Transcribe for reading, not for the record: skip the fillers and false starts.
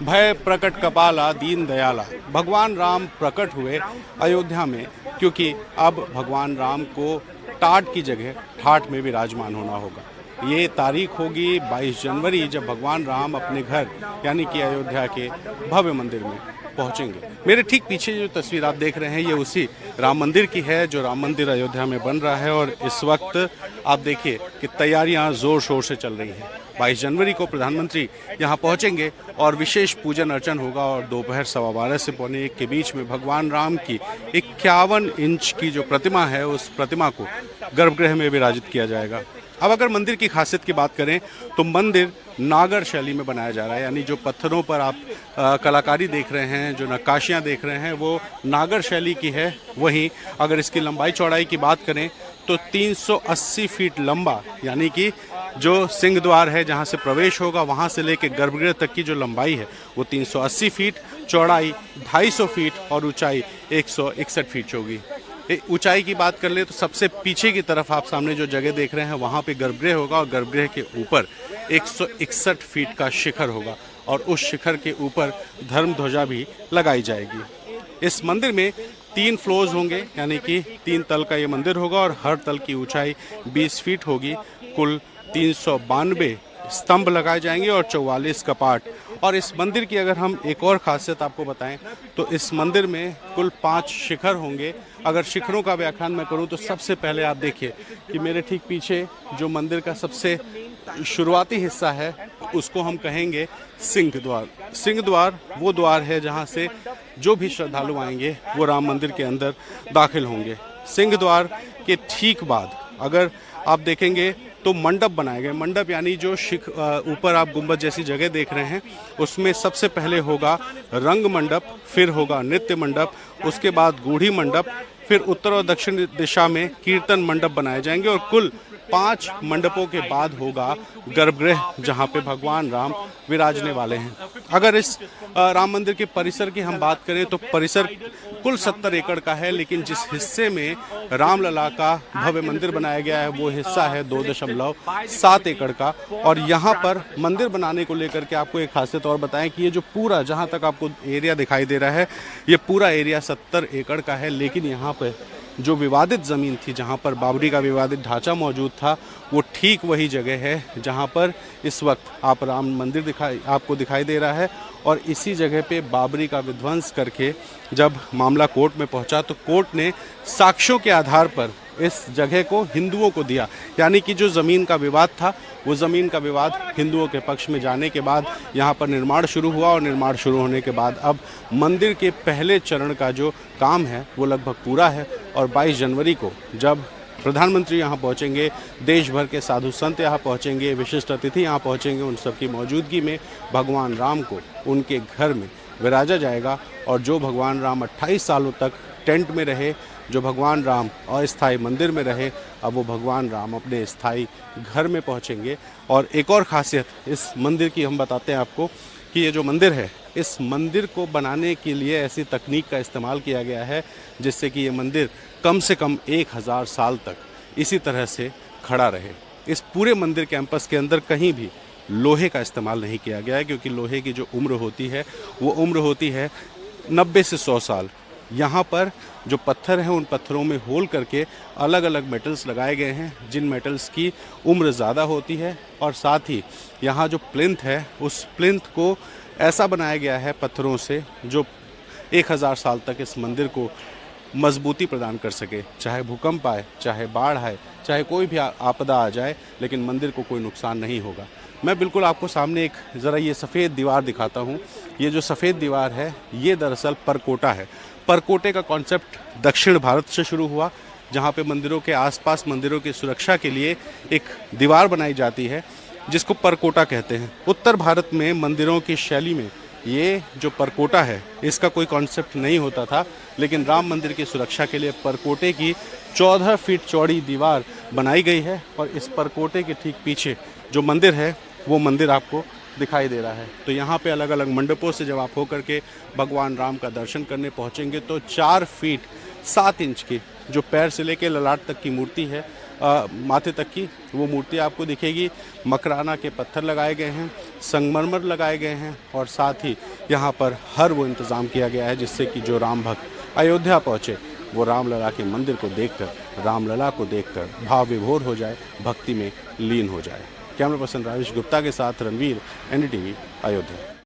भय प्रकट कपाला दीन दयाला। भगवान राम प्रकट हुए अयोध्या में, क्योंकि अब भगवान राम को टाट की जगह ठाठ में विराजमान होना होगा। ये तारीख होगी 22 जनवरी, जब भगवान राम अपने घर यानी कि अयोध्या के भव्य मंदिर में पहुंचेंगे। मेरे ठीक पीछे जो तस्वीर आप देख रहे हैं ये उसी राम मंदिर की है जो राम मंदिर अयोध्या में बन रहा है। और इस वक्त आप देखिए कि तैयारियां जोर शोर से चल रही हैं। 22 जनवरी को प्रधानमंत्री यहां पहुंचेंगे और विशेष पूजन अर्चन होगा और दोपहर 12:15 से 1:45 के बीच में भगवान राम की 51 इंच की जो प्रतिमा है उस प्रतिमा को गर्भगृह में विराजित किया जाएगा। अब अगर मंदिर की खासियत की बात करें तो मंदिर नागर शैली में बनाया जा रहा है, यानी जो पत्थरों पर आप कलाकारी देख रहे हैं, जो नक्काशियां देख रहे हैं वो नागर शैली की है। वहीं अगर इसकी लंबाई चौड़ाई की बात करें तो 380 फीट लंबा, यानी कि जो सिंह द्वार है जहां से प्रवेश होगा वहां से लेकर गर्भगृह तक की जो लंबाई है वो 380 फीट, चौड़ाई 250 फीट और ऊंचाई 161 फीट होगी। ऊंचाई की बात कर ले तो सबसे पीछे की तरफ आप सामने जो जगह देख रहे हैं वहां पे गर्भगृह होगा और गर्भगृह के ऊपर 161 फीट का शिखर होगा और उस शिखर के ऊपर धर्म ध्वजा भी लगाई जाएगी। इस मंदिर में 3 फ्लोर्स होंगे, यानी कि 3 तल का ये मंदिर होगा और हर तल की ऊंचाई 20 फीट होगी। कुल 392 स्तंभ लगाए जाएंगे और 44 कपाट। और इस मंदिर की अगर हम एक और खासियत आपको बताएं तो इस मंदिर में कुल 5 शिखर होंगे। अगर शिखरों का व्याख्यान मैं करूं तो सबसे पहले आप देखिए कि मेरे ठीक पीछे जो मंदिर का सबसे शुरुआती हिस्सा है उसको हम कहेंगे सिंह द्वार। सिंह द्वार वो द्वार है जहां से जो भी श्रद्धालु आएंगे वो राम मंदिर के अंदर दाखिल होंगे। सिंह द्वार के ठीक बाद अगर आप देखेंगे तो मंडप बनाए गए। मंडप यानी जो ऊपर आप गुंबद जैसी जगह देख रहे हैं उसमें सबसे पहले होगा रंग मंडप, फिर होगा नृत्य मंडप, उसके बाद गूढ़ी मंडप, फिर उत्तर और दक्षिण दिशा में कीर्तन मंडप बनाए जाएंगे और कुल 5 मंडपों के बाद होगा गर्भगृह जहां पे भगवान राम विराजने वाले हैं। अगर इस राम मंदिर के परिसर की हम बात करें तो परिसर कुल 70 एकड़ का है, लेकिन जिस हिस्से में रामलला का भव्य मंदिर बनाया गया है वो हिस्सा है 2.7 एकड़ का। और यहाँ पर मंदिर बनाने को लेकर के आपको एक खासियत और बताएं कि ये जो पूरा जहाँ तक आपको एरिया दिखाई दे रहा है ये पूरा एरिया 70 एकड़ का है, लेकिन यहाँ पर जो विवादित ज़मीन थी जहाँ पर बाबरी का विवादित ढांचा मौजूद था वो ठीक वही जगह है जहाँ पर इस वक्त आप राम मंदिर आपको दिखाई दे रहा है। और इसी जगह पे बाबरी का विध्वंस करके जब मामला कोर्ट में पहुंचा तो कोर्ट ने साक्ष्यों के आधार पर इस जगह को हिंदुओं को दिया, यानी कि जो ज़मीन का विवाद था वो ज़मीन का विवाद हिंदुओं के पक्ष में जाने के बाद यहाँ पर निर्माण शुरू हुआ और निर्माण शुरू होने के बाद अब मंदिर के पहले चरण का जो काम है वो लगभग पूरा है। और 22 जनवरी को जब प्रधानमंत्री यहाँ पहुँचेंगे, देश भर के साधु संत यहाँ पहुँचेंगे, विशिष्ट अतिथि यहाँ पहुँचेंगे, उन सबकी मौजूदगी में भगवान राम को उनके घर में विराजा जाएगा। और जो भगवान राम 28 सालों तक टेंट में रहे, जो भगवान राम अस्थायी मंदिर में रहे, अब वो भगवान राम अपने स्थायी घर में पहुंचेंगे। और एक और खासियत इस मंदिर की हम बताते हैं आपको कि ये जो मंदिर है इस मंदिर को बनाने के लिए ऐसी तकनीक का इस्तेमाल किया गया है जिससे कि ये मंदिर कम से कम 1000 साल तक इसी तरह से खड़ा रहे। इस पूरे मंदिर कैंपस के अंदर कहीं भी लोहे का इस्तेमाल नहीं किया गया है, क्योंकि लोहे की जो उम्र होती है वो उम्र होती है 90 से 100 साल। यहाँ पर जो पत्थर हैं उन पत्थरों में होल करके अलग अलग मेटल्स लगाए गए हैं जिन मेटल्स की उम्र ज़्यादा होती है। और साथ ही यहाँ जो प्लिंथ है उस प्लिंथ को ऐसा बनाया गया है पत्थरों से जो 1000 साल तक इस मंदिर को मजबूती प्रदान कर सके। चाहे भूकंप आए, चाहे बाढ़ आए, चाहे कोई भी आपदा आ जाए, लेकिन मंदिर को कोई नुकसान नहीं होगा। मैं बिल्कुल आपको सामने एक ज़रा ये सफ़ेद दीवार दिखाता हूँ। ये जो सफ़ेद दीवार है ये दरअसल परकोटा है। परकोटे का कॉन्सेप्ट दक्षिण भारत से शुरू हुआ, जहाँ पे मंदिरों के आसपास मंदिरों की सुरक्षा के लिए एक दीवार बनाई जाती है जिसको परकोटा कहते हैं। उत्तर भारत में मंदिरों की शैली में ये जो परकोटा है इसका कोई कॉन्सेप्ट नहीं होता था, लेकिन राम मंदिर की सुरक्षा के लिए परकोटे की 14 फीट चौड़ी दीवार बनाई गई है। और इस परकोटे के ठीक पीछे जो मंदिर है वो मंदिर आपको दिखाई दे रहा है। तो यहाँ पे अलग अलग मंडपों से जब आप होकर के भगवान राम का दर्शन करने पहुँचेंगे तो 4 फीट 7 इंच की जो पैर से लेकर ललाट तक की मूर्ति है माथे तक की वो मूर्ति आपको दिखेगी। मकराना के पत्थर लगाए गए हैं, संगमरमर लगाए गए हैं और साथ ही यहाँ पर हर वो इंतज़ाम किया गया है जिससे कि जो राम भक्त अयोध्या पहुँचे वो रामलला के मंदिर को देखकर, रामलला को देखकर भाव विभोर हो जाए, भक्ति में लीन हो जाए। कैमरा पर्सन राजेश गुप्ता के साथ रणवीर, NDTV, अयोध्या।